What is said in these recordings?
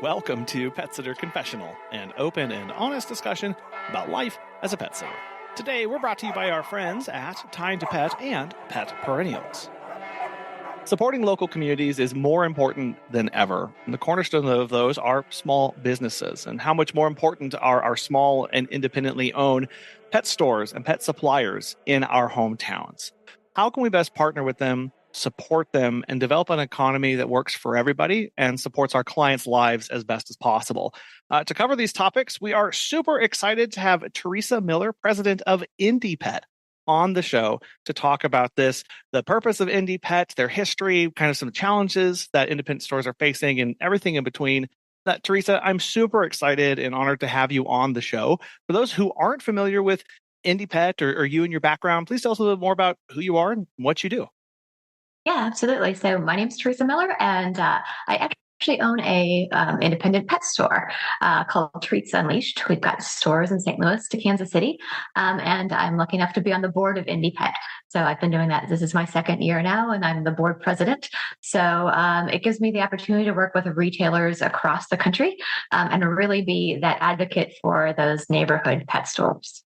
Welcome to Pet Sitter Confessional, an open and honest discussion about life as a pet sitter. Today, we're brought to you by our friends at Time to Pet and Pet Perennials. Supporting local communities is more important than ever. And the cornerstone of those are small businesses. And how much more important are our small and independently owned pet stores and pet suppliers in our hometowns? How can we best partner with them, support them, and develop an economy that works for everybody and supports our clients' lives as best as possible? To cover these topics, we are super excited to have Teresa Miller, president of IndiePet, on the show to talk about this, the purpose of IndiePet, their history, kind of some challenges that independent stores are facing, and everything in between. Teresa, I'm super excited and honored to have you on the show. For those who aren't familiar with IndiePet or you and your background, please tell us a little bit more about who you are and what you do. Yeah, absolutely. So my name's Teresa Miller, and I actually own a independent pet store called Treats Unleashed. We've got stores in St. Louis to Kansas City, and I'm lucky enough to be on the board of IndiePet. So I've been doing that. This is my second year now, and I'm the board president. So it gives me the opportunity to work with retailers across the country and really be that advocate for those neighborhood pet stores.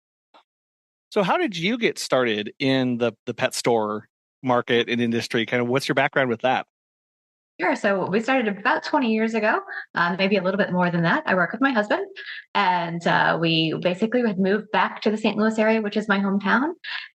So how did you get started in the pet store market and industry? Kind of what's your background with that? Sure. So we started about 20 years ago, maybe a little bit more than that. I work with my husband, and we basically had moved back to the St. Louis area, which is my hometown,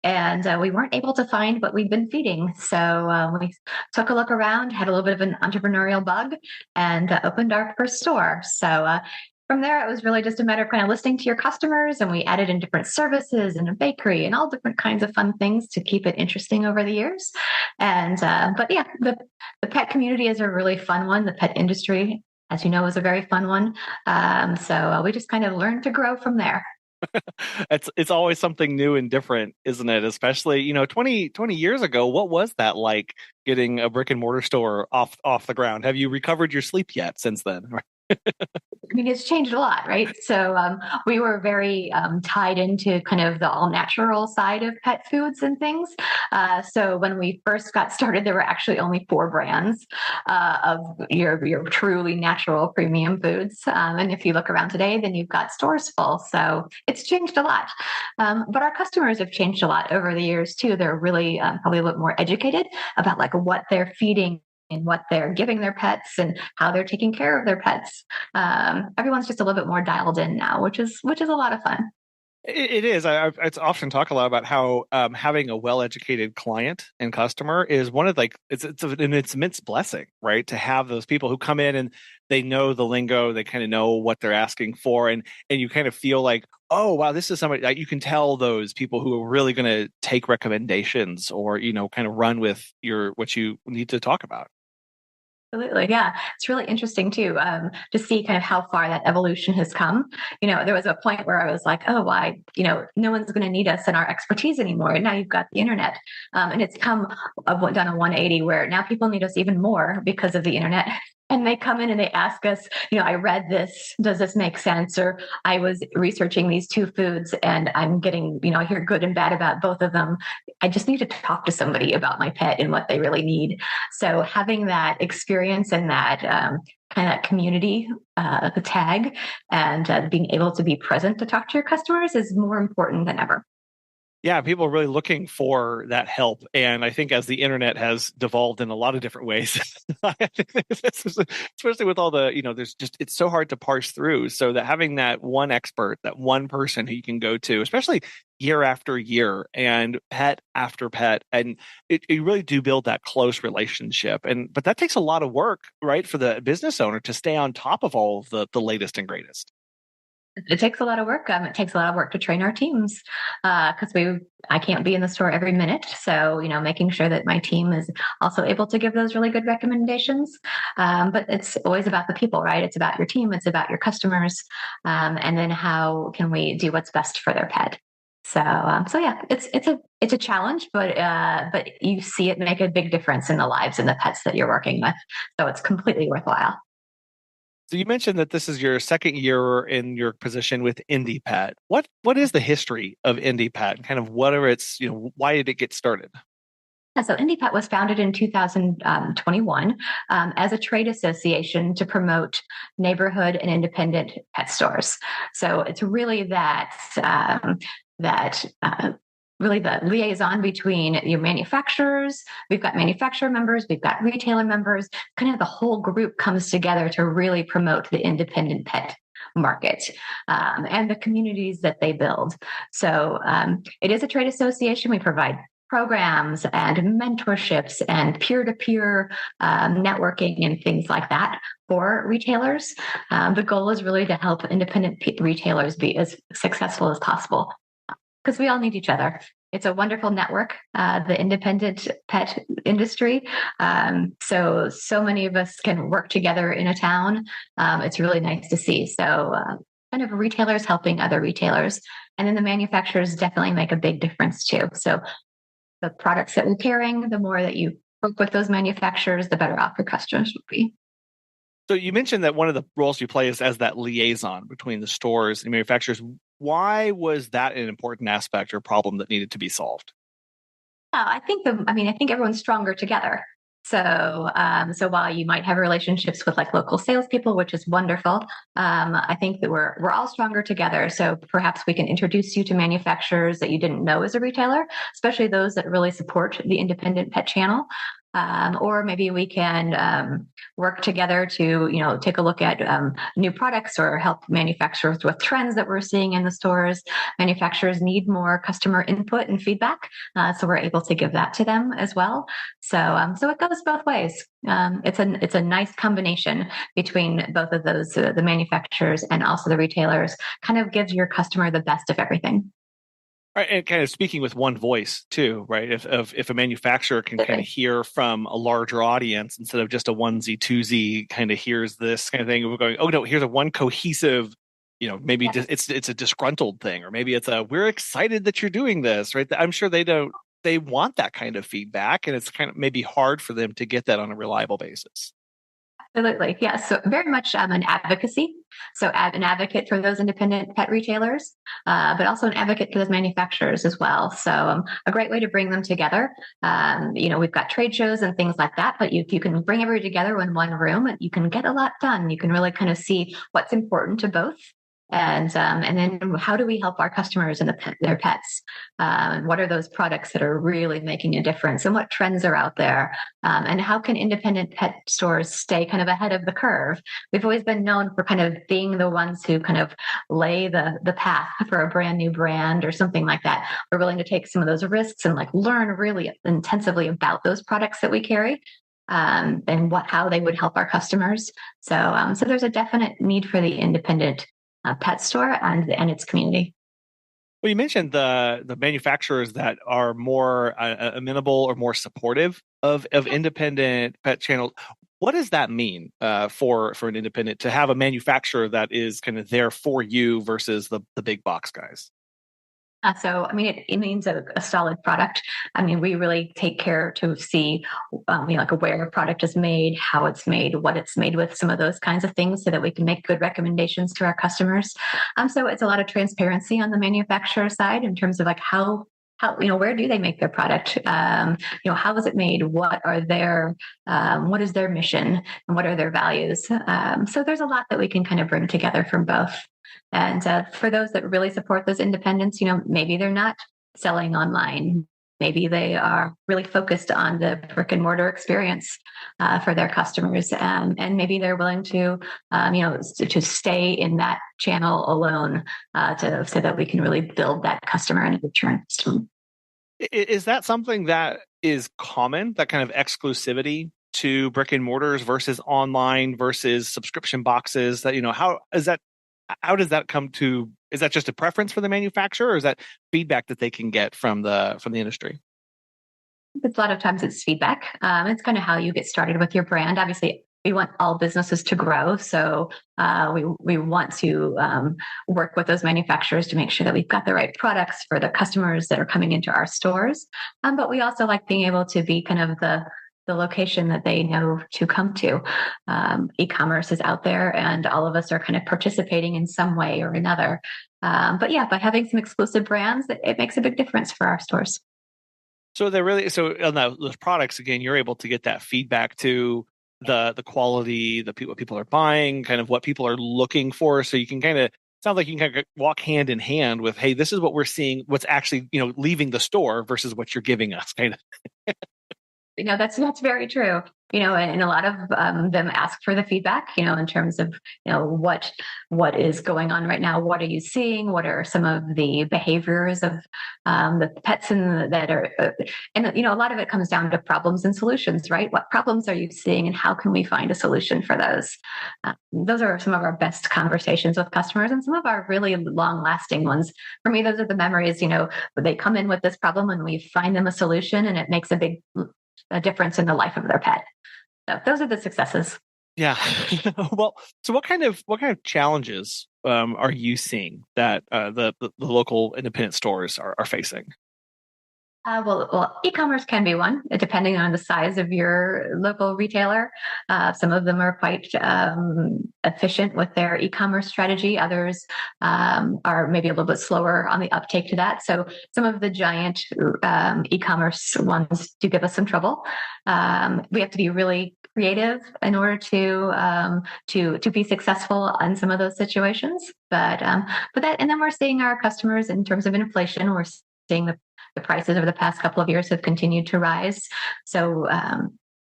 and we weren't able to find what we'd been feeding. So we took a look around, had a little bit of an entrepreneurial bug, and opened our first store. So from there, it was really just a matter of kind of listening to your customers, and we added in different services and a bakery and all different kinds of fun things to keep it interesting over the years. And but yeah, the pet community is a really fun one. The pet industry, as you know, is a very fun one. So we just kind of learned to grow from there. It's always something new and different, isn't it? Especially, 20 years ago, what was that like getting a brick and mortar store off the ground? Have you recovered your sleep yet since then? I mean, it's changed a lot, right? So we were very tied into kind of the all natural side of pet foods and things. So when we first got started, there were actually only 4 brands of your truly natural premium foods. And if you look around today, then you've got stores full. So it's changed a lot. But our customers have changed a lot over the years too. They're really probably a little more educated about like what they're feeding and what they're giving their pets and how they're taking care of their pets. Everyone's just a little bit more dialed in now, which is a lot of fun. It is. I often talk a lot about how having a well-educated client and customer is one of it's an immense blessing, right? To have those people who come in and they know the lingo, they kind of know what they're asking for, and you kind of feel like, oh wow, this is somebody that you can tell those people who are really going to take recommendations or kind of run with what you need to talk about. Absolutely. Yeah. It's really interesting too, to see kind of how far that evolution has come. There was a point where I was like, oh, why, no one's going to need us and our expertise anymore. And now you've got the internet. And it's done a 180 where now people need us even more because of the internet. And they come in and they ask us, I read this. Does this make sense? Or I was researching these 2 foods and I'm getting, I hear good and bad about both of them. I just need to talk to somebody about my pet and what they really need. So having that experience and that kind of community, the tag, and being able to be present to talk to your customers is more important than ever. Yeah, people are really looking for that help. And I think as the internet has devolved in a lot of different ways, I think especially with all the, it's so hard to parse through. So that having that one expert, that one person who you can go to, especially year after year and pet after pet, and you really do build that close relationship. But that takes a lot of work, right, for the business owner to stay on top of all of the latest and greatest. It takes a lot of work. It takes a lot of work to train our teams because I can't be in the store every minute. So, making sure that my team is also able to give those really good recommendations. But it's always about the people, right? It's about your team. It's about your customers. And then how can we do what's best for their pet? So yeah, it's a challenge, but you see it make a big difference in the lives and the pets that you're working with. So it's completely worthwhile. So you mentioned that this is your second year in your position with IndiePet. What is the history of IndiePet? And kind of what are its, why did it get started? So IndiePet was founded in 2021 as a trade association to promote neighborhood and independent pet stores. So it's really really the liaison between your manufacturers. We've got manufacturer members, we've got retailer members. Kind of the whole group comes together to really promote the independent pet market and the communities that they build. So it is a trade association. We provide programs and mentorships and peer-to-peer networking and things like that for retailers. The goal is really to help independent retailers be as successful as possible because we all need each other. It's a wonderful network, the independent pet industry. So many of us can work together in a town. It's really nice to see. So kind of retailers helping other retailers. And then the manufacturers definitely make a big difference too. So the products that we're carrying, the more that you work with those manufacturers, the better off your customers will be. So you mentioned that one of the roles you play is as that liaison between the stores and manufacturers. Why was that an important aspect or problem that needed to be solved? I think everyone's stronger together. So while you might have relationships with like local salespeople, which is wonderful, I think that we're all stronger together. So perhaps we can introduce you to manufacturers that you didn't know as a retailer, especially those that really support the independent pet channel. Or maybe we can work together to, take a look at new products or help manufacturers with trends that we're seeing in the stores. Manufacturers need more customer input and feedback, so we're able to give that to them as well. So it goes both ways. It's a nice combination between both of those, the manufacturers and also the retailers. Kind of gives your customer the best of everything. Right, and kind of speaking with one voice too, right? If a manufacturer can kind of hear from a larger audience instead of just a onesie twosie kind of hears this kind of thing, we're going, oh no, here's a one cohesive, maybe it's a disgruntled thing, or maybe it's we're excited that you're doing this, right? I'm sure they want that kind of feedback, and it's kind of maybe hard for them to get that on a reliable basis. Absolutely. Yeah. So very much an advocacy. So an advocate for those independent pet retailers, but also an advocate for those manufacturers as well. So a great way to bring them together. We've got trade shows and things like that, but you can bring everybody together in one room and you can get a lot done. You can really kind of see what's important to both. And then how do we help our customers and their pets? What are those products that are really making a difference, and what trends are out there? And how can independent pet stores stay kind of ahead of the curve? We've always been known for kind of being the ones who kind of lay the path for a brand new brand or something like that. We're willing to take some of those risks and like learn really intensively about those products that we carry. And how they would help our customers. So there's a definite need for the independent pet store and its community. Well, you mentioned the manufacturers that are more amenable or more supportive of independent pet channels. What does that mean for an independent to have a manufacturer that is kind of there for you versus the big box guys? It means a solid product. We really take care to see, like where a product is made, how it's made, what it's made with, some of those kinds of things, so that we can make good recommendations to our customers. So it's a lot of transparency on the manufacturer side in terms of like how where do they make their product? How is it made? What is their mission, and what are their values? So there's a lot that we can kind of bring together from both. And for those that really support those independents, maybe they're not selling online. Maybe they are really focused on the brick and mortar experience for their customers, and maybe they're willing to stay in that channel alone so that we can really build that customer and return system. Is that something that is common? That kind of exclusivity to brick and mortars versus online versus subscription boxes? That how does that come to? Is that just a preference for the manufacturer, or is that feedback that they can get from the industry? A lot of times it's feedback. It's kind of how you get started with your brand. Obviously, we want all businesses to grow, so we want to work with those manufacturers to make sure that we've got the right products for the customers that are coming into our stores. But we also like being able to be kind of the location that they know to come to. E-commerce is out there, and all of us are kind of participating in some way or another. But yeah, by having some exclusive brands, it makes a big difference for our stores. So they're really so on those products again. You're able to get that feedback to the quality, what people are buying, kind of what people are looking for. So you can kind of sounds like you can kind of walk hand in hand with, hey, this is what we're seeing, what's actually leaving the store versus what you're giving us, kind of. That's very true. And a lot of them ask for the feedback, in terms of, what is going on right now. What are you seeing? What are some of the behaviors of the pets that are, and a lot of it comes down to problems and solutions, right? What problems are you seeing, and how can we find a solution for those? Those are some of our best conversations with customers, and some of our really long-lasting ones. For me, those are the memories. They come in with this problem, and we find them a solution, and it makes a difference in the life of their pet. So those are the successes. Yeah. Well, so what kind of challenges are you seeing that the local independent stores are facing? Well, e-commerce can be one, depending on the size of your local retailer. Some of them are quite efficient with their e-commerce strategy. Others are maybe a little bit slower on the uptake to that. So some of the giant e-commerce ones do give us some trouble. We have to be really creative in order to be successful in some of those situations. But and then we're seeing our customers in terms of inflation. We're seeing the prices over the past couple of years have continued to rise. So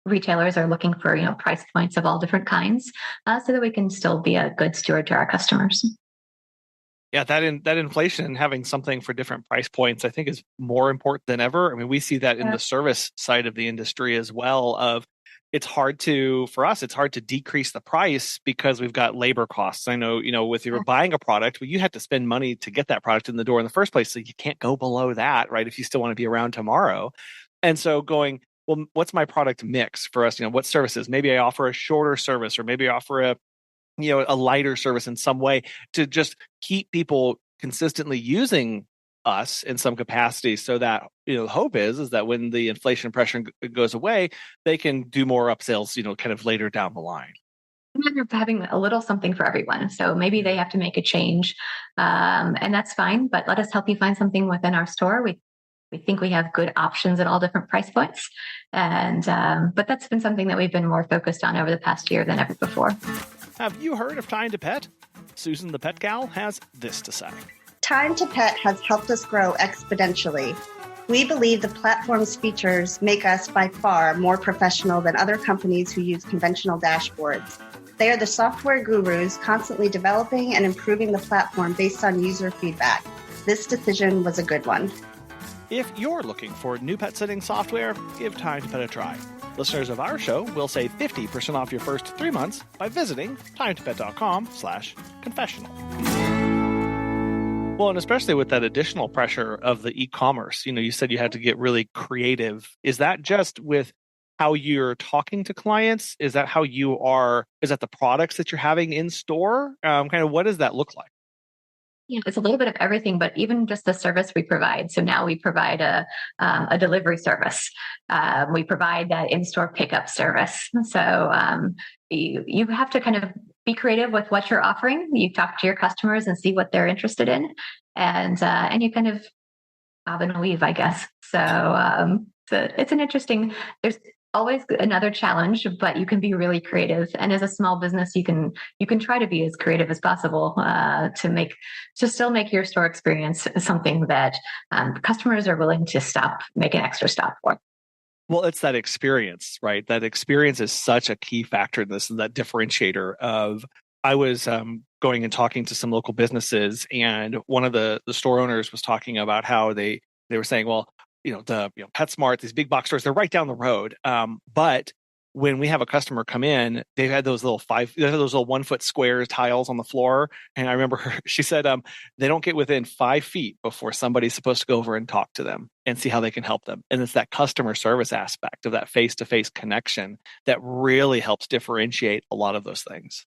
retailers are looking for price points of all different kinds, so that we can still be a good steward to our customers. Yeah, that inflation and having something for different price points, I think, is more important than ever. I mean, we see that in the service side of the industry as well. It's hard to decrease the price because we've got labor costs. I know, with you're buying a product, well, you have to spend money to get that product in the door in the first place. So you can't go below that, right? If you still want to be around tomorrow. And so going, well, what's my product mix for us? What services? Maybe I offer a shorter service, or maybe I offer a lighter service in some way to just keep people consistently using us in some capacity, so that the hope is that when the inflation pressure goes away, they can do more upsells kind of later down the line. We're having a little something for everyone, so maybe they have to make a change, and that's fine, but let us help you find something within our store. We think we have good options at all different price points, and but that's been something that we've been more focused on over the past year than ever before. Have you heard of Time to Pet? Susan the Pet Gal has this to say. Time to Pet has helped us grow exponentially. We believe the platform's features make us by far more professional than other companies who use conventional dashboards. They are the software gurus, constantly developing and improving the platform based on user feedback. This decision was a good one. If you're looking for new pet sitting software, give Time to Pet a try. Listeners of our show will save 50% off your first 3 months by visiting timetopet.com/confessional. Well, and especially with that additional pressure of the e-commerce, you said you had to get really creative. Is that just with how you're talking to clients? Is that how you are? Is that the products that you're having in store? Kind of what does that look like? Yeah, it's a little bit of everything, but even just the service we provide. So now we provide a delivery service. We provide that in-store pickup service. So you have to kind of be creative with what you're offering. You talk to your customers and see what they're interested in, and you kind of bob and weave, I guess. So it's an interesting. There's always another challenge, but you can be really creative. And as a small business, you can try to be as creative as possible to still make your store experience something that customers are willing to make an extra stop for. Well, it's that experience, right? That experience is such a key factor in this, and that differentiator of. I was going and talking to some local businesses, and one of the store owners was talking about how they were saying, well, PetSmart, these big box stores, they're right down the road. But when we have a customer come in, they've had those little 1-foot square tiles on the floor. And I remember she said they don't get within 5 feet before somebody's supposed to go over and talk to them and see how they can help them. And it's that customer service aspect of that face-to-face connection that really helps differentiate a lot of those things.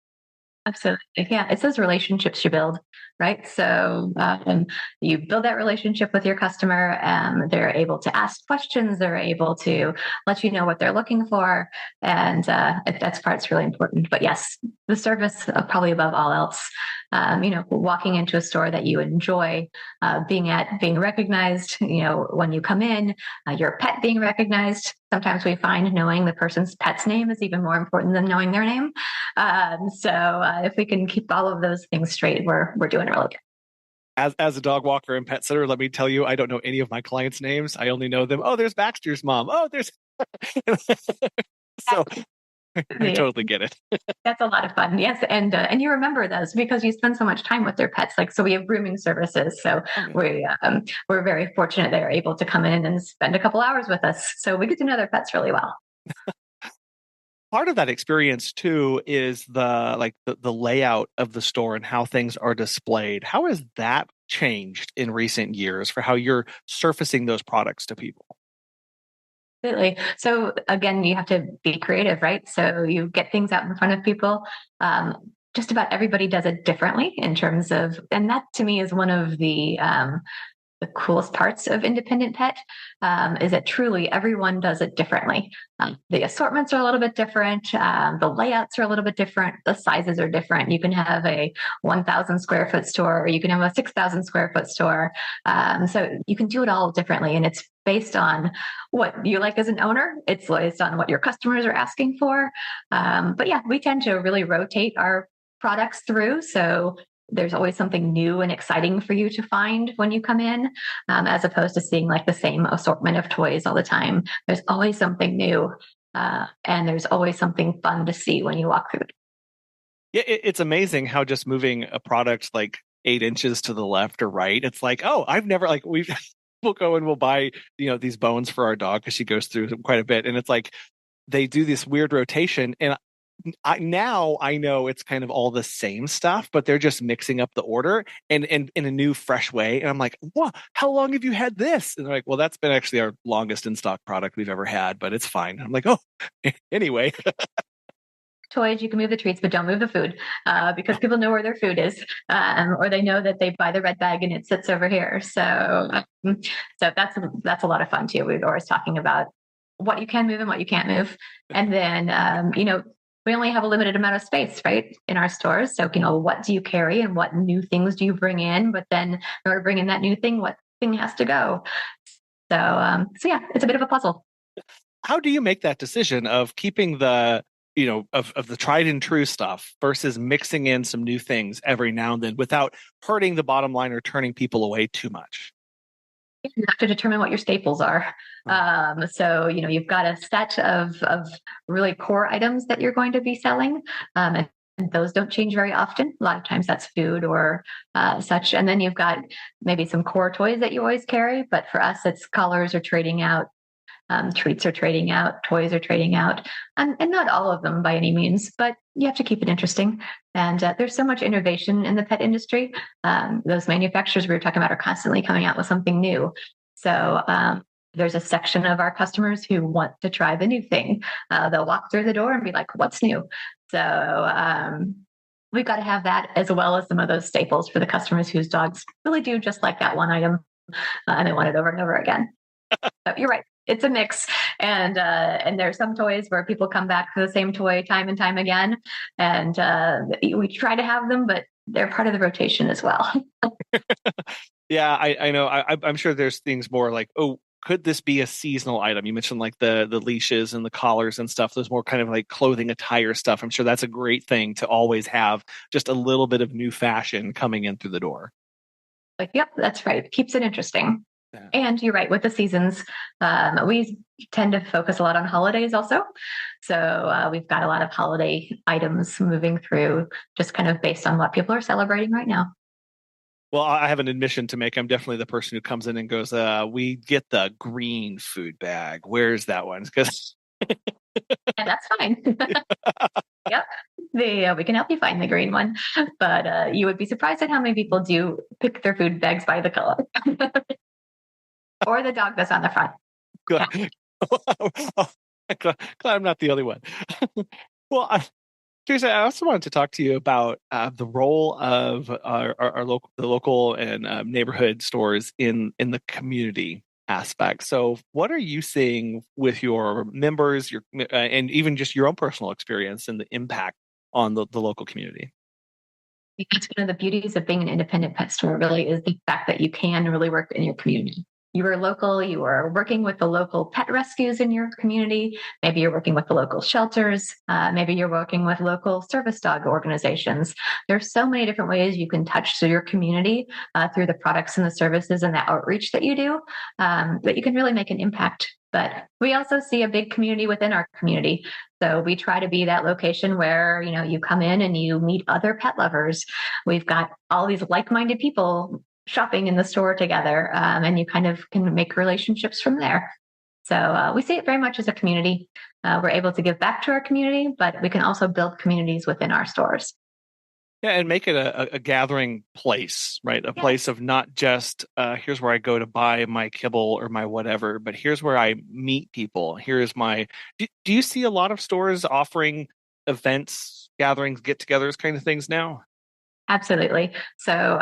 Absolutely. Yeah. It's those relationships you build, right? So you build that relationship with your customer. They're able to ask questions. They're able to let you know what they're looking for. And that's part's really important. But yes, the service probably above all else. Walking into a store that you enjoy, being recognized, when you come in, your pet being recognized. Sometimes we find knowing the person's pet's name is even more important than knowing their name. So if we can keep all of those things straight, we're doing really good. As a dog walker and pet sitter, let me tell you, I don't know any of my clients' names. I only know them. Oh, there's Baxter's mom. Oh, there's. So I totally get it. That's a lot of fun. Yes. And you remember those because you spend so much time with their pets. Like, so we have grooming services. So we're very fortunate they're able to come in and spend a couple hours with us. So we get to know their pets really well. Part of that experience too is the layout of the store and how things are displayed. How has that changed in recent years for how you're surfacing those products to people? Absolutely. So again, you have to be creative, right? So you get things out in front of people. Just about everybody does it differently in terms of, and that to me is one of the coolest parts of independent pet, is that truly everyone does it differently. The assortments are a little bit different. The layouts are a little bit different. The sizes are different. You can have a 1,000 square foot store, or you can have a 6,000 square foot store. So you can do it all differently. And it's based on what you like as an owner. It's based on what your customers are asking for. But yeah, we tend to really rotate our products through. So there's always something new and exciting for you to find when you come in, as opposed to seeing like the same assortment of toys all the time. There's always something new, and there's always something fun to see when you walk through. Yeah, it's amazing how just moving a product like 8 inches to the left or right, it's like, oh, I've never we'll go and we'll buy these bones for our dog because she goes through them quite a bit, and it's like they do this weird rotation, and now I know it's kind of all the same stuff, but they're just mixing up the order and in a new, fresh way. And I'm like, "What? How long have you had this?" And they're like, "Well, that's been actually our longest in stock product we've ever had, but it's fine." I'm like, "Oh, anyway." Toys, you can move the treats, but don't move the food, because people know where their food is, or they know that they buy the red bag and it sits over here. So that's a lot of fun too. We're always talking about what you can move and what you can't move, and then we only have a limited amount of space, right, in our stores. So, what do you carry and what new things do you bring in? But then in order to bring in that new thing, what thing has to go? So yeah, it's a bit of a puzzle. How do you make that decision of keeping the, of the tried and true stuff versus mixing in some new things every now and then without hurting the bottom line or turning people away too much? You have to determine what your staples are. So, you've got a set of really core items that you're going to be selling. And those don't change very often. A lot of times that's food or such. And then you've got maybe some core toys that you always carry. But for us, it's collars are trading out. Treats are trading out, toys are trading out, and not all of them by any means, but you have to keep it interesting. And there's so much innovation in the pet industry. Those manufacturers we were talking about are constantly coming out with something new. So there's a section of our customers who want to try the new thing. They'll walk through the door and be like, "What's new?" So we've got to have that as well as some of those staples for the customers whose dogs really do just like that one item, and they want it over and over again. So you're right. It's a mix, and there's some toys where people come back for the same toy time and time again, and we try to have them, but they're part of the rotation as well. Yeah, I know. I'm sure there's things more like, oh, could this be a seasonal item? You mentioned like the leashes and the collars and stuff. Those more kind of like clothing attire stuff. I'm sure that's a great thing to always have just a little bit of new fashion coming in through the door. Yep, that's right. It keeps it interesting. Yeah. And you're right, with the seasons, we tend to focus a lot on holidays also. So we've got a lot of holiday items moving through just kind of based on what people are celebrating right now. Well, I have an admission to make. I'm definitely the person who comes in and goes, we get the green food bag. Where's that one? Because And that's fine. Yep. We can help you find the green one, but you would be surprised at how many people do pick their food bags by the color. Or the dog that's on the front. glad I'm not the only one. Well, Teresa, I also wanted to talk to you about the role of the local and neighborhood stores in the community aspect. So, what are you seeing with your members, and even just your own personal experience and the impact on the local community? That's one of the beauties of being an independent pet store, really, is the fact that you can really work in your community. You are local, you are working with the local pet rescues in your community. Maybe you're working with the local shelters. Maybe you're working with local service dog organizations. There's so many different ways you can touch through your community through the products and the services and the outreach that you do, that you can really make an impact. But we also see a big community within our community. So we try to be that location where, you come in and you meet other pet lovers. We've got all these like-minded people shopping in the store together, and you kind of can make relationships from there. So we see it very much as a community. We're able to give back to our community, but we can also build communities within our stores. Yeah, and make it a gathering place, right? A place of not just here's where I go to buy my kibble or my whatever, but here's where I meet people. Here's my. Do you see a lot of stores offering events, gatherings, get-togethers, kind of things now? Absolutely. So,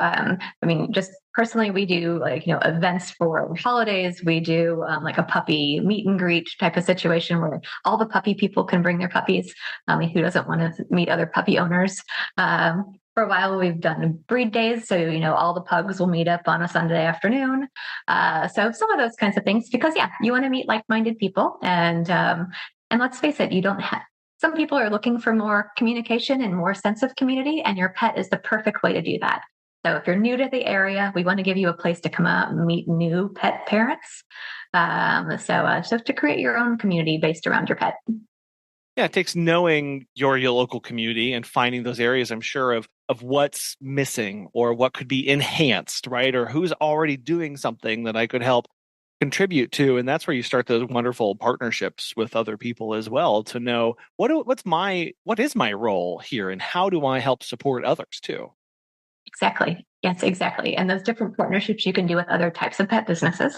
just personally, we do events for holidays. We do like a puppy meet and greet type of situation where all the puppy people can bring their puppies. Who doesn't want to meet other puppy owners? For a while, we've done breed days. So, all the pugs will meet up on a Sunday afternoon. So some of those kinds of things, because you want to meet like-minded people. And let's face it, you don't have. Some people are looking for more communication and more sense of community, and your pet is the perfect way to do that. So if you're new to the area, we want to give you a place to come out and meet new pet parents. So to create your own community based around your pet. Yeah, it takes knowing your local community and finding those areas, I'm sure, of what's missing or what could be enhanced, right? Or who's already doing something that I could help contribute to. And that's where you start those wonderful partnerships with other people as well, to know what is my role here and how do I help support others too. Exactly. Yes, exactly. And those different partnerships you can do with other types of pet businesses.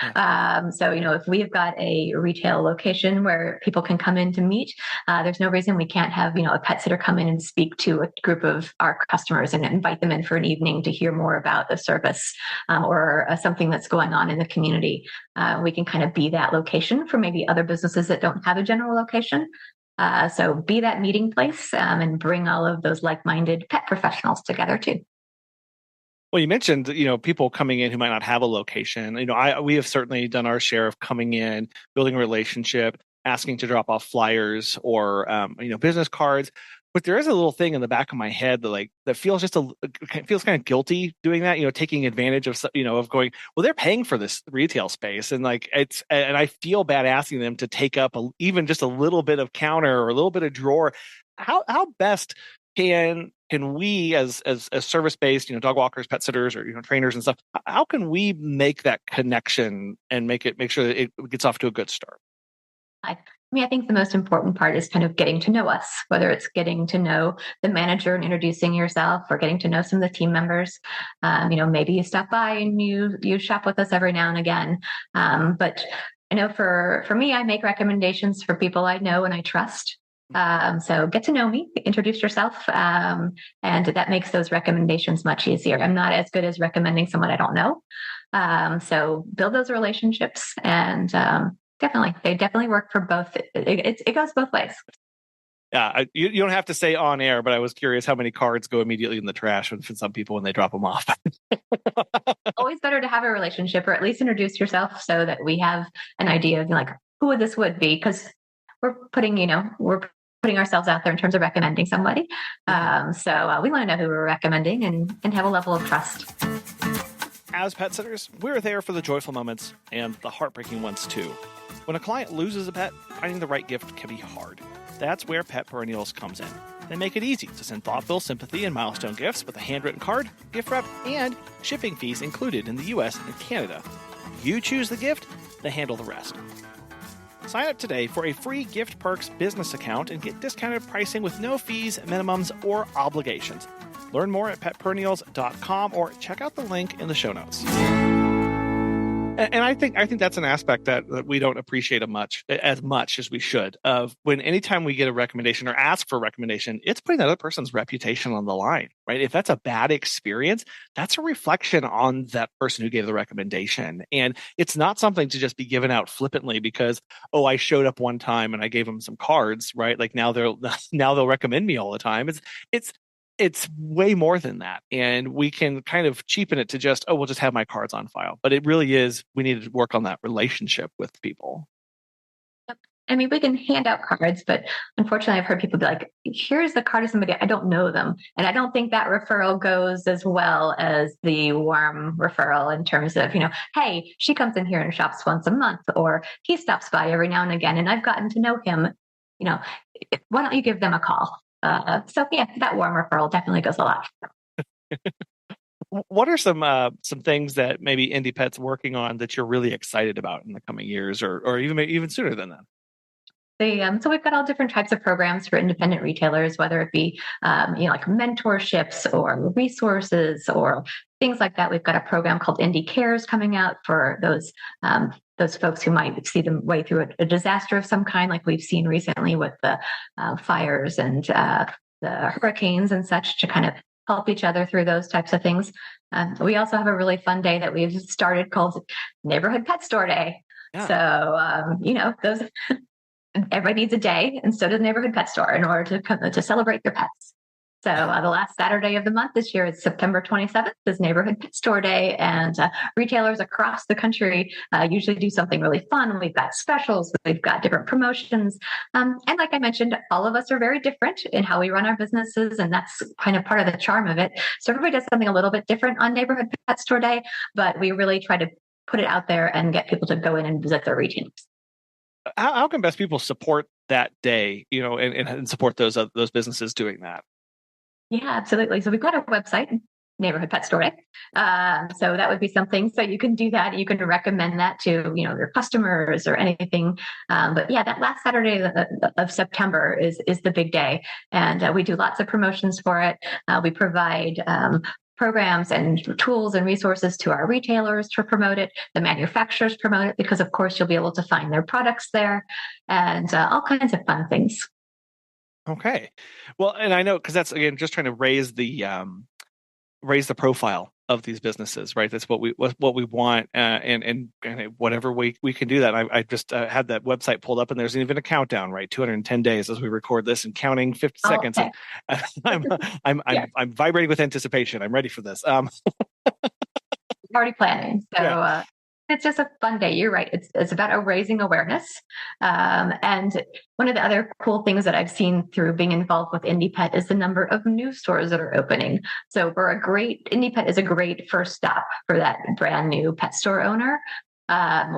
Yeah. So, if we've got a retail location where people can come in to meet, there's no reason we can't have, a pet sitter come in and speak to a group of our customers and invite them in for an evening to hear more about the service or something that's going on in the community. We can kind of be that location for maybe other businesses that don't have a general location. So be that meeting place and bring all of those like-minded pet professionals together too. Well, you mentioned, people coming in who might not have a location. We have certainly done our share of coming in, building a relationship, asking to drop off flyers or, business cards. But there is a little thing in the back of my head that feels feels kind of guilty doing that, taking advantage of, of going, well, they're paying for this retail space. And and I feel bad asking them to take up even just a little bit of counter or a little bit of drawer. How best can we as service-based, dog walkers, pet sitters, or trainers and stuff, how can we make that connection and make sure that it gets off to a good start? I think the most important part is kind of getting to know us, whether it's getting to know the manager and introducing yourself or getting to know some of the team members. Maybe you stop by and you shop with us every now and again. But I know for me, I make recommendations for people I know and I trust. So get to know me, introduce yourself, and that makes those recommendations much easier. I'm not as good as recommending someone I don't know. So build those relationships, and they definitely work for both. It goes both ways. Yeah, you don't have to say on air, but I was curious how many cards go immediately in the trash for some people when they drop them off. Always better to have a relationship, or at least introduce yourself so that we have an idea of who this would be, because we're putting ourselves out there in terms of recommending somebody. So we want to know who we're recommending and have a level of trust. As pet sitters, we're there for the joyful moments and the heartbreaking ones too. When a client loses a pet, finding the right gift can be hard. That's where Pet Perennials comes in. They make it easy to send thoughtful sympathy and milestone gifts with a handwritten card, gift wrap, and shipping fees included in the US and Canada. You choose the gift, they handle the rest. Sign up today for a free Gift Perks business account and get discounted pricing with no fees, minimums, or obligations. Learn more at petperennials.com or check out the link in the show notes. And I think that's an aspect that we don't appreciate as much as we should. Of when anytime we get a recommendation or ask for a recommendation, it's putting that other person's reputation on the line, right? If that's a bad experience, that's a reflection on that person who gave the recommendation, and it's not something to just be given out flippantly because I showed up one time and I gave them some cards, right? Like now they'll recommend me all the time. It's way more than that. And we can kind of cheapen it to just, we'll just have my cards on file. But it really is, we need to work on that relationship with people. I mean, we can hand out cards, but unfortunately, I've heard people be like, here's the card of somebody, I don't know them. And I don't think that referral goes as well as the warm referral in terms of, hey, she comes in here and shops once a month, or he stops by every now and again, and I've gotten to know him. Why don't you give them a call? So yeah, that warm referral definitely goes a lot. What are some things that maybe IndiePet's working on that you're really excited about in the coming years, or even sooner than that? So we've got all different types of programs for independent retailers, whether it be like mentorships or resources or things like that. We've got a program called Indie Cares coming out for those folks who might see them way through a disaster of some kind, like we've seen recently with the fires and the hurricanes and such, to kind of help each other through those types of things. We also have a really fun day that we've started called Neighborhood Pet Store Day. Yeah. So, those everybody needs a day, and so does Neighborhood Pet Store, in order to celebrate their pets. So the last Saturday of the month this year is September 27th is Neighborhood Pet Store Day, and retailers across the country usually do something really fun. We've got specials, we've got different promotions. And like I mentioned, all of us are very different in how we run our businesses, and that's kind of part of the charm of it. So everybody does something a little bit different on Neighborhood Pet Store Day, but we really try to put it out there and get people to go in and visit their retailers. How can best people support that day, and support those businesses doing that? Yeah, absolutely. So we've got a website, Neighborhood Pet Store Day. So that would be something. So you can do that. You can recommend that to, your customers or anything. But yeah, that last Saturday of September is the big day. And we do lots of promotions for it. We provide programs and tools and resources to our retailers to promote it. The manufacturers promote it because, of course, you'll be able to find their products there, and all kinds of fun things. Okay. Well, and I know, because that's, again, just trying to raise the profile of these businesses, right? That's what we want, and whatever we can do that. I just had that website pulled up, and there's even a countdown, right? 210 days as we record this, and counting 50 seconds. Okay. I'm vibrating with anticipation. I'm ready for this. Already planning. So yeah. It's just a fun day. You're right. It's about raising awareness. And one of the other cool things that I've seen through being involved with IndiePet is the number of new stores that are opening. So IndiePet is a great first stop for that brand new pet store owner.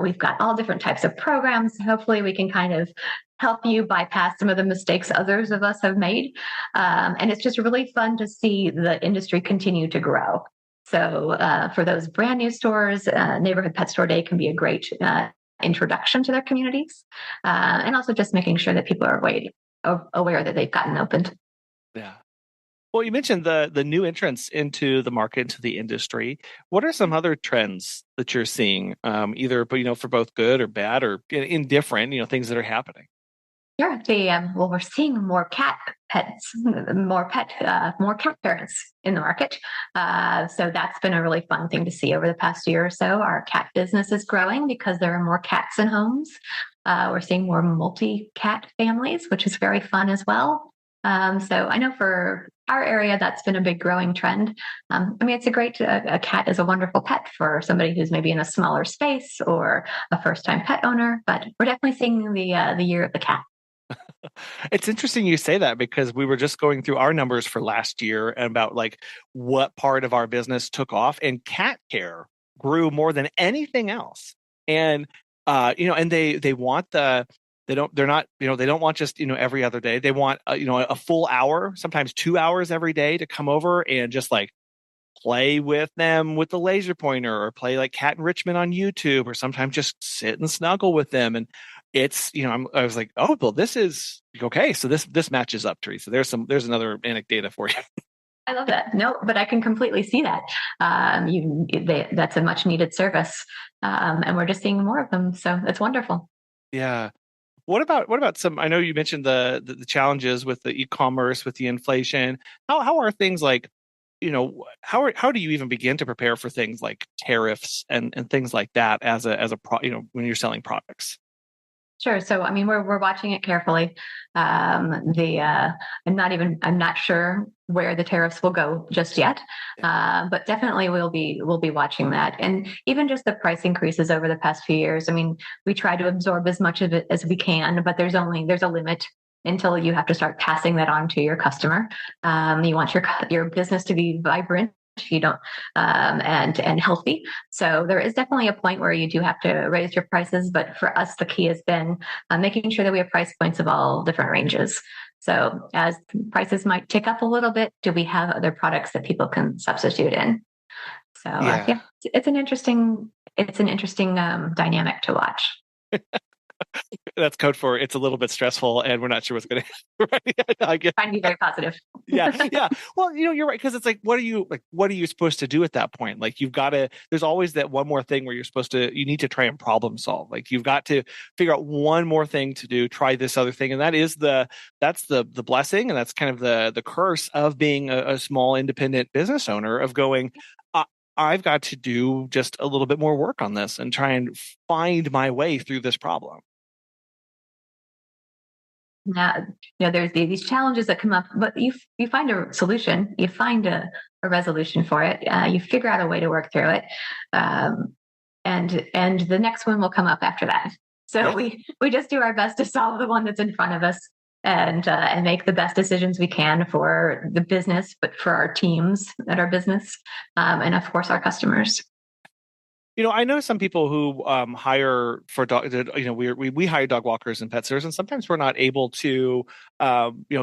We've got all different types of programs. Hopefully we can kind of help you bypass some of the mistakes others of us have made. And it's just really fun to see the industry continue to grow. So for those brand new stores, Neighborhood Pet Store Day can be a great introduction to their communities, and also just making sure that people are aware that they've gotten opened. Yeah. Well, you mentioned the new entrants into the market, into the industry. What are some other trends that you're seeing, either for both good or bad or indifferent, things that are happening? Sure. We're seeing more cat parents in the market. So that's been a really fun thing to see over the past year or so. Our cat business is growing because there are more cats in homes. We're seeing more multi-cat families, which is very fun as well. So I know for our area, that's been a big growing trend. It's a cat is a wonderful pet for somebody who's maybe in a smaller space or a first-time pet owner, but we're definitely seeing the year of the cat. It's interesting you say that, because we were just going through our numbers for last year and about what part of our business took off, and cat care grew more than anything else. And and they want they don't want just every other day. They want a full hour, sometimes 2 hours every day, to come over and just play with them with the laser pointer, or play cat enrichment on YouTube, or sometimes just sit and snuggle with them. And it's, I was like, oh, well, this is okay. So this matches up, Teresa. There's another anecdata for you. I love that. No, but I can completely see that. That's a much needed service, and we're just seeing more of them. So it's wonderful. Yeah. What about some? I know you mentioned the challenges with the e-commerce, with the inflation. How are things like, how do you even begin to prepare for things like tariffs and things like that as when you're selling products? Sure. So, I mean, we're watching it carefully. I'm not sure where the tariffs will go just yet, but definitely we'll be watching that. And even just the price increases over the past few years. I mean, we try to absorb as much of it as we can, but there's a limit until you have to start passing that on to your customer. You want your business to be vibrant. You don't and healthy. So there is definitely a point where you do have to raise your prices. But for us, the key has been making sure that we have price points of all different ranges. So as prices might tick up a little bit, do we have other products that people can substitute in? So yeah, it's an interesting dynamic to watch. That's code for it's a little bit stressful and we're not sure what's going to happen. Right? I get. Trying to be very positive. Yeah. Well, you're right, because it's like, what are you supposed to do at that point? Like, there's always that one more thing where you need to try and problem solve. Like, you've got to figure out one more thing to do, try this other thing. And that's the blessing. And that's kind of the curse of being a small independent business owner, of going, I've got to do just a little bit more work on this and try and find my way through this problem. Now, there's these challenges that come up, but you find a solution, you find a resolution for it, you figure out a way to work through it, and the next one will come up after that. So we just do our best to solve the one that's in front of us, and make the best decisions we can for the business, but for our teams at our business, and of course our customers. I know some people who hire for dog. We hire dog walkers and pet sitters, and sometimes we're not able to,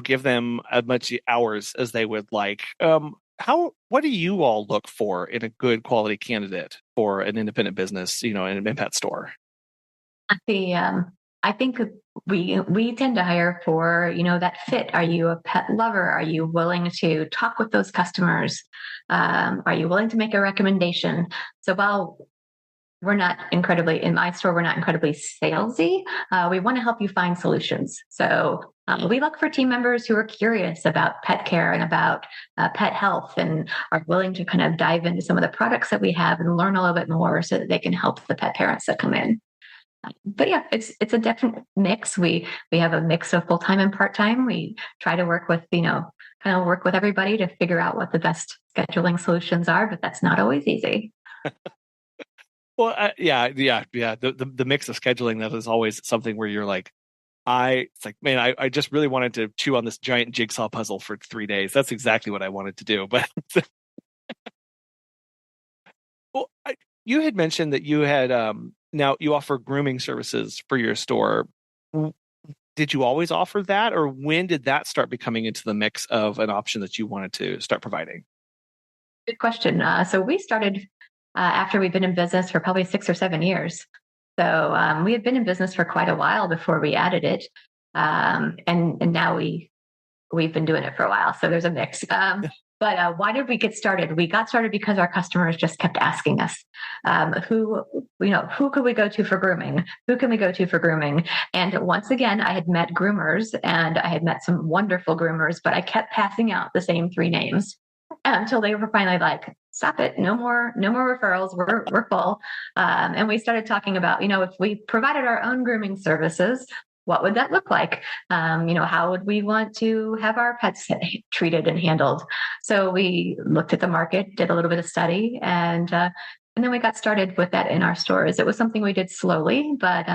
give them as much hours as they would like. What do you all look for in a good quality candidate for an independent business, in a pet store? I think we tend to hire for, that fit. Are you a pet lover? Are you willing to talk with those customers? Are you willing to make a recommendation? So while in my store, we're not incredibly salesy, we want to help you find solutions. So we look for team members who are curious about pet care and about pet health, and are willing to kind of dive into some of the products that we have and learn a little bit more so that they can help the pet parents that come in. But yeah, it's a definite mix. We have a mix of full-time and part-time. We try to work with, kind of work with everybody to figure out what the best scheduling solutions are, but that's not always easy. Well, yeah. The mix of scheduling, that is always something where you're like, it's like, man, I just really wanted to chew on this giant jigsaw puzzle for 3 days. That's exactly what I wanted to do. But well, you had mentioned that you had now you offer grooming services for your store. Did you always offer that, or when did that start becoming into the mix of an option that you wanted to start providing? Good question. So we started after we've been in business for probably 6 or 7 years. So we had been in business for quite a while before we added it. And now we've been doing it for a while. So there's a mix. But why did we get started? We got started because our customers just kept asking us, who could we go to for grooming? Who can we go to for grooming? And once again, I had met groomers, and I had met some wonderful groomers, but I kept passing out the same 3 names until they were finally like, stop it. No more referrals. We're full. And we started talking about, if we provided our own grooming services, what would that look like? How would we want to have our pets treated and handled? So we looked at the market, did a little bit of study, and then we got started with that in our stores. It was something we did slowly, but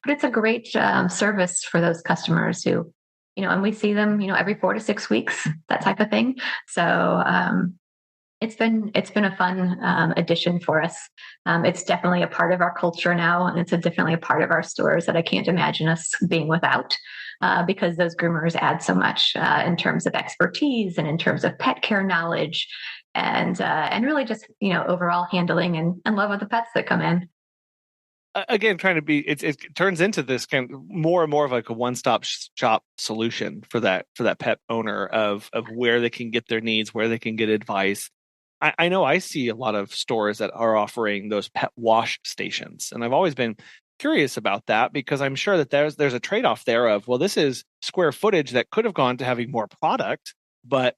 it's a great service for those customers who, and we see them, every 4 to 6 weeks, that type of thing. So it's been a fun addition for us. It's definitely a part of our culture now, and it's definitely a part of our stores that I can't imagine us being without, because those groomers add so much in terms of expertise and in terms of pet care knowledge, and really just overall handling and love of the pets that come in. again, trying to be, it turns into this kind of more and more of like a one-stop shop solution for that pet owner of where they can get their needs, where they can get advice. I know I see a lot of stores that are offering those pet wash stations, and I've always been curious about that because I'm sure that there's a trade-off there of, well, this is square footage that could have gone to having more product, but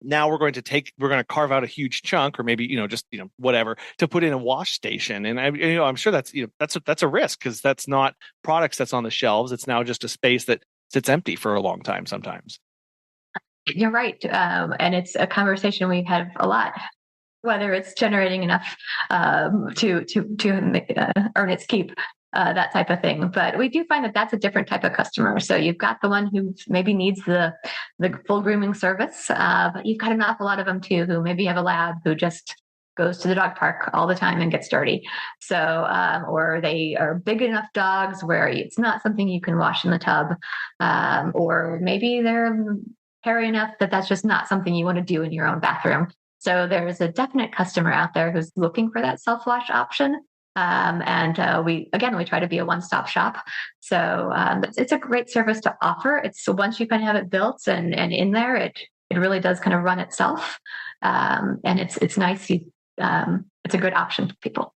now we're going to carve out a huge chunk, or maybe just whatever, to put in a wash station. And I'm sure that's a risk, because that's not products that's on the shelves. It's now just a space that sits empty for a long time sometimes. You're right, and it's a conversation we have a lot. Whether it's generating enough to earn its keep, that type of thing. But we do find that that's a different type of customer. So you've got the one who maybe needs the full grooming service, but you've got an awful lot of them too who maybe have a lab who just goes to the dog park all the time and gets dirty. So, or they are big enough dogs where it's not something you can wash in the tub, or maybe they're hairy enough that that's just not something you want to do in your own bathroom. So there's a definite customer out there who's looking for that self-wash option. And we try to be a one-stop shop. So it's a great service to offer. So once you kind of have it built and in there, it really does kind of run itself. And it's nice. It's a good option for people.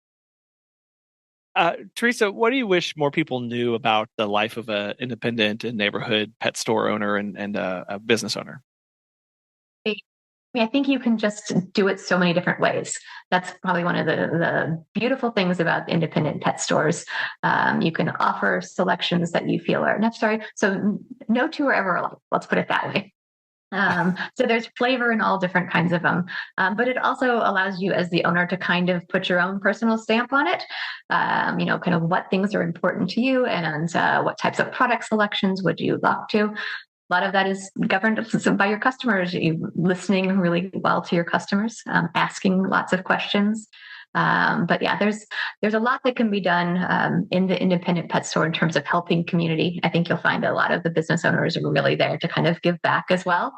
Teresa, what do you wish more people knew about the life of an independent and neighborhood pet store owner and a business owner? I think you can just do it so many different ways. That's probably one of the beautiful things about independent pet stores. You can offer selections that you feel are necessary. So no two are ever alike. Let's put it that way. So there's flavor in all different kinds of them. But it also allows you as the owner to kind of put your own personal stamp on it. Kind of what things are important to you and what types of product selections would you look to. A lot of that is governed by your customers, you listening really well to your customers, asking lots of questions. But yeah, there's a lot that can be done in the independent pet store in terms of helping community. I think you'll find a lot of the business owners are really there to kind of give back as well.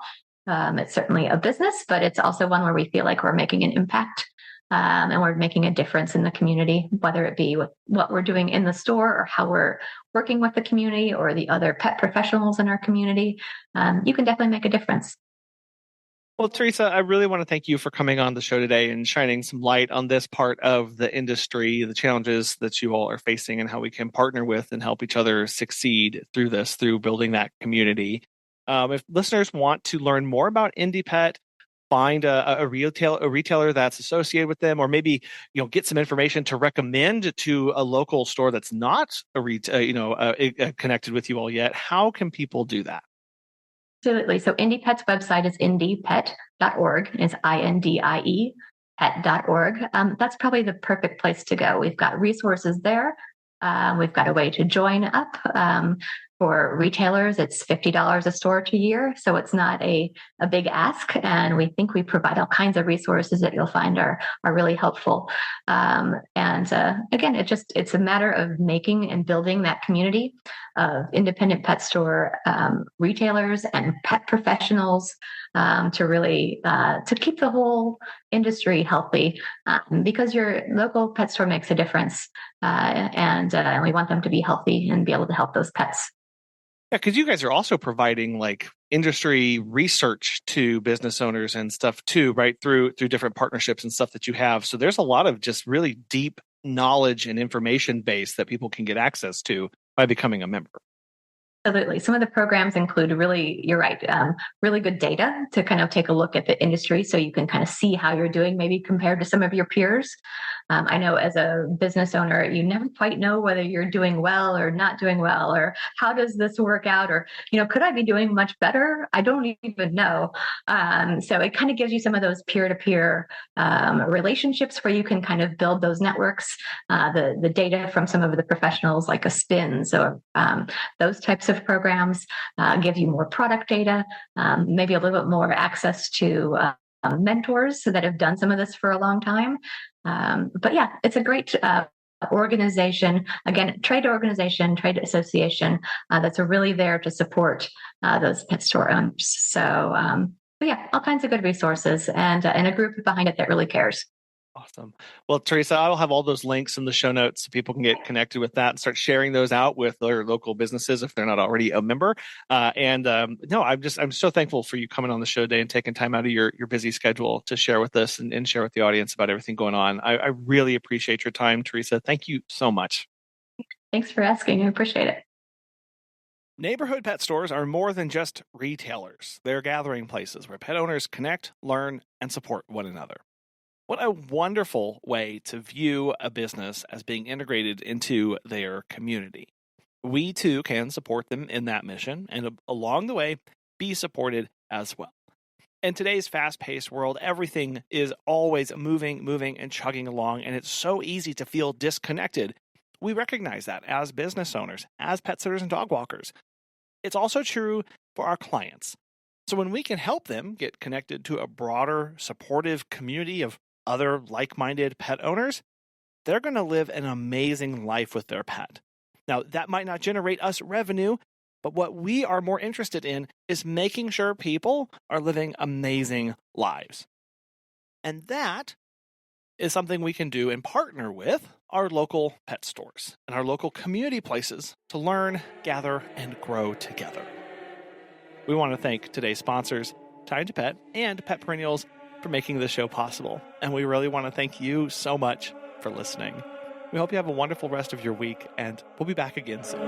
It's certainly a business, but it's also one where we feel like we're making an impact. And we're making a difference in the community, whether it be with what we're doing in the store or how we're working with the community or the other pet professionals in our community. You can definitely make a difference. Well, Teresa, I really want to thank you for coming on the show today and shining some light on this part of the industry, the challenges that you all are facing, and how we can partner with and help each other succeed through building that community. If listeners want to learn more about IndiePet, find a retailer that's associated with them, or maybe get some information to recommend to a local store that's not connected with you all yet, how can people do that? Absolutely. So IndiePet's website is indiepet.org. It's INDIE pet.org. That's probably the perfect place to go. We've got resources there. We've got a way to join up. For retailers, it's $50 a store to year, so it's not a big ask. And we think we provide all kinds of resources that you'll find are really helpful. Again, it's a matter of making and building that community of independent pet store retailers and pet professionals to really to keep the whole industry healthy, because your local pet store makes a difference, and we want them to be healthy and be able to help those pets. Yeah, because you guys are also providing like industry research to business owners and stuff too, right? Through different partnerships and stuff that you have. So there's a lot of just really deep knowledge and information base that people can get access to by becoming a member. Absolutely. Some of the programs include you're right, really good data to kind of take a look at the industry so you can kind of see how you're doing, maybe compared to some of your peers. I know as a business owner, you never quite know whether you're doing well or not doing well, or how does this work out, or, could I be doing much better? I don't even know. So it kind of gives you some of those peer-to-peer relationships where you can kind of build those networks, the data from some of the professionals like a spin. So those types of programs give you more product data, maybe a little bit more access to mentors that have done some of this for a long time. But yeah, it's a great organization, again, trade association that's really there to support those pet store owners. So yeah, all kinds of good resources and a group behind it that really cares. Awesome. Well, Teresa, I'll have all those links in the show notes so people can get connected with that and start sharing those out with their local businesses if they're not already a member. No, I'm so thankful for you coming on the show today and taking time out of your busy schedule to share with us and share with the audience about everything going on. I really appreciate your time, Teresa. Thank you so much. Thanks for asking. I appreciate it. Neighborhood pet stores are more than just retailers. They're gathering places where pet owners connect, learn, and support one another. What a wonderful way to view a business as being integrated into their community. We too can support them in that mission and along the way be supported as well. In today's fast-paced world, everything is always moving and chugging along, and it's so easy to feel disconnected. We recognize that as business owners, as pet sitters and dog walkers. It's also true for our clients. So when we can help them get connected to a broader, supportive community of other like-minded pet owners, they're going to live an amazing life with their pet. Now, that might not generate us revenue, but what we are more interested in is making sure people are living amazing lives. And that is something we can do and partner with our local pet stores and our local community places to learn, gather, and grow together. We want to thank today's sponsors, Time to Pet and Pet Perennials, for making this show possible. And we really want to thank you so much for listening. We hope you have a wonderful rest of your week, and we'll be back again soon.